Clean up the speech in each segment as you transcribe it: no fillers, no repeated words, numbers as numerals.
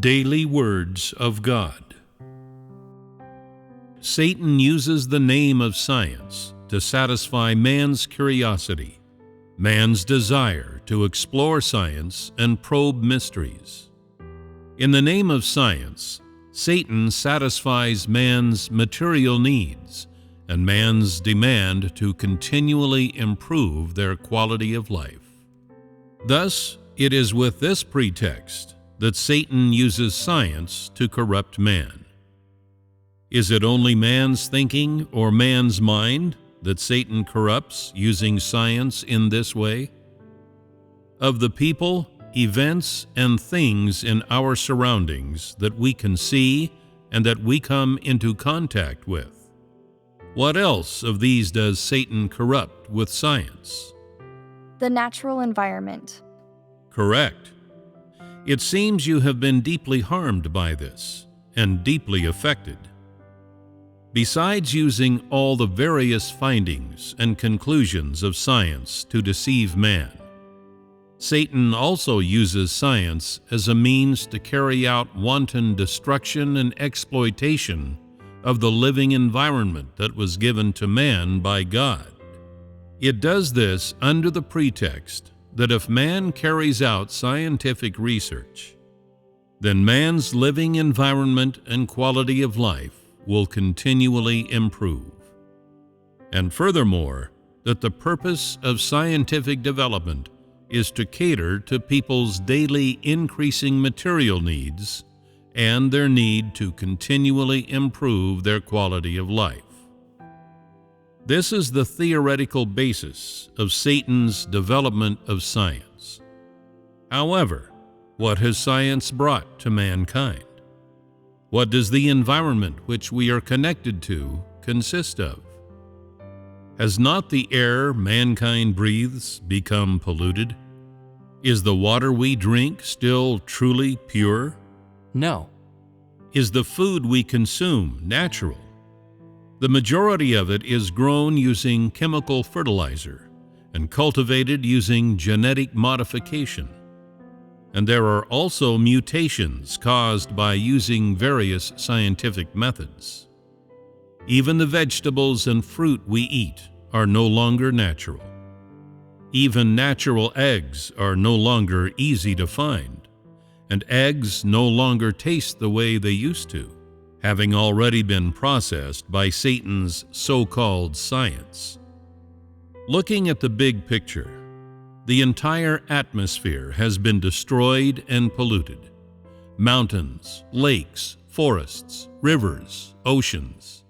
Daily Words of God. Satan uses the name of science to satisfy man's curiosity, man's desire to explore science and probe mysteries. In the name of science, Satan satisfies man's material needs and man's demand to continually improve their quality of life. Thus, it is with this pretext that Satan uses science to corrupt man. Is it only man's thinking or man's mind that Satan corrupts using science in this way? Of the people, events, and things in our surroundings that we can see and that we come into contact with, what else of these does Satan corrupt with science? The natural environment. Correct. It seems you have been deeply harmed by this and deeply affected. Besides using all the various findings and conclusions of science to deceive man, Satan also uses science as a means to carry out wanton destruction and exploitation of the living environment that was given to man by God. It does this under the pretext that if man carries out scientific research, then man's living environment and quality of life will continually improve. And furthermore, that the purpose of scientific development is to cater to people's daily increasing material needs and their need to continually improve their quality of life. This is the theoretical basis of Satan's development of science. However, what has science brought to mankind? What does the environment which we are connected to consist of? Has not the air mankind breathes become polluted? Is the water we drink still truly pure? No. Is the food we consume natural? The majority of it is grown using chemical fertilizer and cultivated using genetic modification. And there are also mutations caused by using various scientific methods. Even the vegetables and fruit we eat are no longer natural. Even natural eggs are no longer easy to find, and eggs no longer taste the way they used to, having already been processed by Satan's so-called science. Looking at the big picture, the entire atmosphere has been destroyed and polluted. Mountains, lakes, forests, rivers, oceans,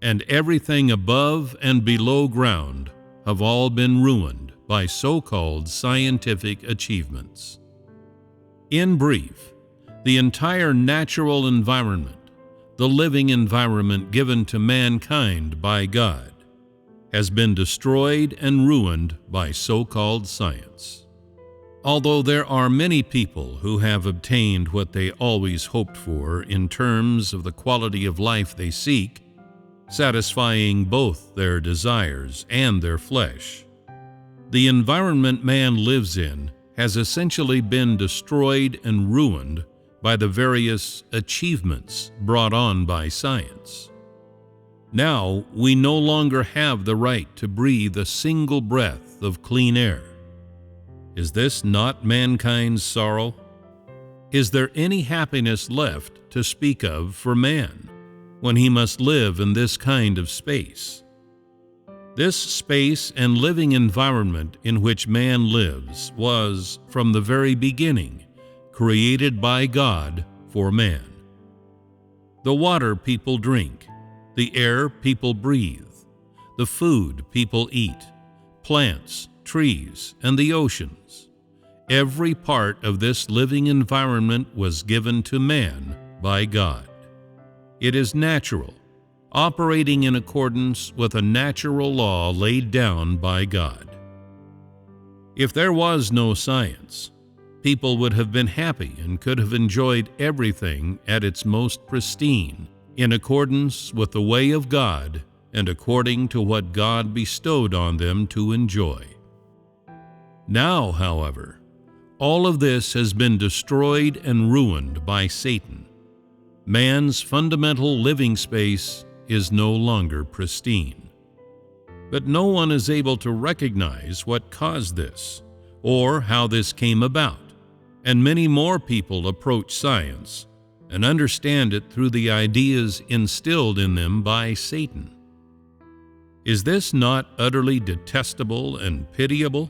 and everything above and below ground have all been ruined by so-called scientific achievements. In brief, the entire natural environment, the living environment given to mankind by God, has been destroyed and ruined by so-called science. Although there are many people who have obtained what they always hoped for in terms of the quality of life they seek, satisfying both their desires and their flesh, the environment man lives in has essentially been destroyed and ruined by the various achievements brought on by science. Now we no longer have the right to breathe a single breath of clean air. Is this not mankind's sorrow? Is there any happiness left to speak of for man when he must live in this kind of space? This space and living environment in which man lives was, from the very beginning, created by God for man. The water people drink, the air people breathe, the food people eat, plants, trees, and the oceans. Every part of this living environment was given to man by God. It is natural, operating in accordance with a natural law laid down by God. If there was no science, people would have been happy and could have enjoyed everything at its most pristine, in accordance with the way of God and according to what God bestowed on them to enjoy. Now, however, All of this has been destroyed and ruined by Satan. Man's fundamental living space is no longer pristine. But no one is able to recognize what caused this, or how this came about, and many more people approach science and understand it through the ideas instilled in them by Satan. Is this not utterly detestable and pitiable?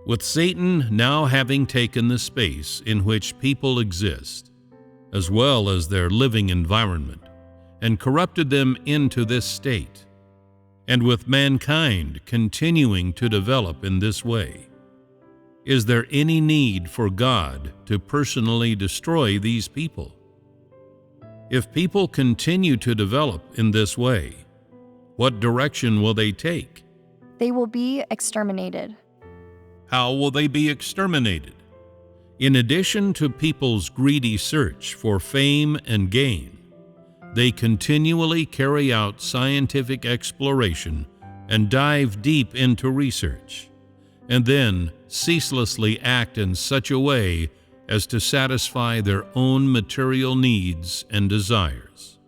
With Satan now having taken the space in which people exist, as well as their living environment, and corrupted them into this state, and with mankind continuing to develop in this way, is there any need for God to personally destroy these people? If people continue to develop in this way, what direction will they take? They will be exterminated. How will they be exterminated? In addition to people's greedy search for fame and gain, they continually carry out scientific exploration and dive deep into research, and then ceaselessly act in such a way as to satisfy their own material needs and desires.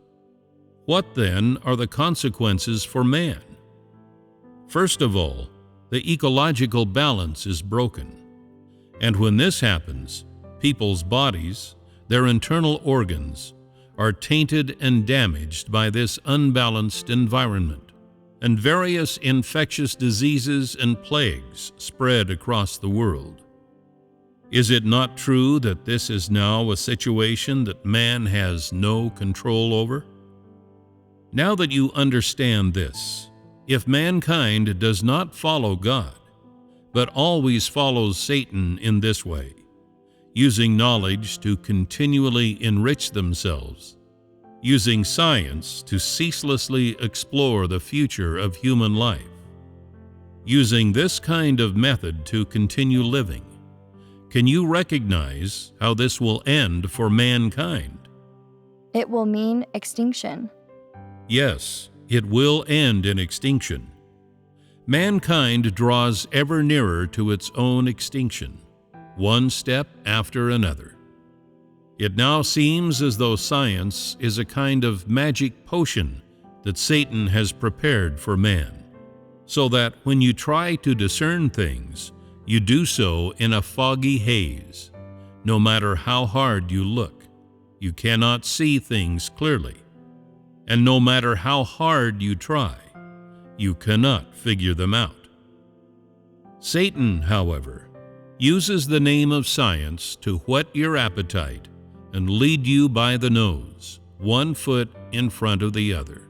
What then are the consequences for man? First of all, the ecological balance is broken. And when this happens, people's bodies, their internal organs, are tainted and damaged by this unbalanced environment, and various infectious diseases and plagues spread across the world. Is it not true that this is now a situation that man has no control over? Now that you understand this, if mankind does not follow God, but always follows Satan in this way, using knowledge to continually enrich themselves, using science to ceaselessly explore the future of human life, using this kind of method to continue living, can you recognize how this will end for mankind? It will mean extinction. Yes, it will end in extinction. Mankind draws ever nearer to its own extinction, one step after another. It now seems as though science is a kind of magic potion that Satan has prepared for man, so that when you try to discern things, you do so in a foggy haze. No matter how hard you look, you cannot see things clearly. And no matter how hard you try, you cannot figure them out. Satan, however, uses the name of science to whet your appetite and lead you by the nose, one foot in front of the other,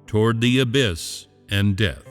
toward the abyss and death.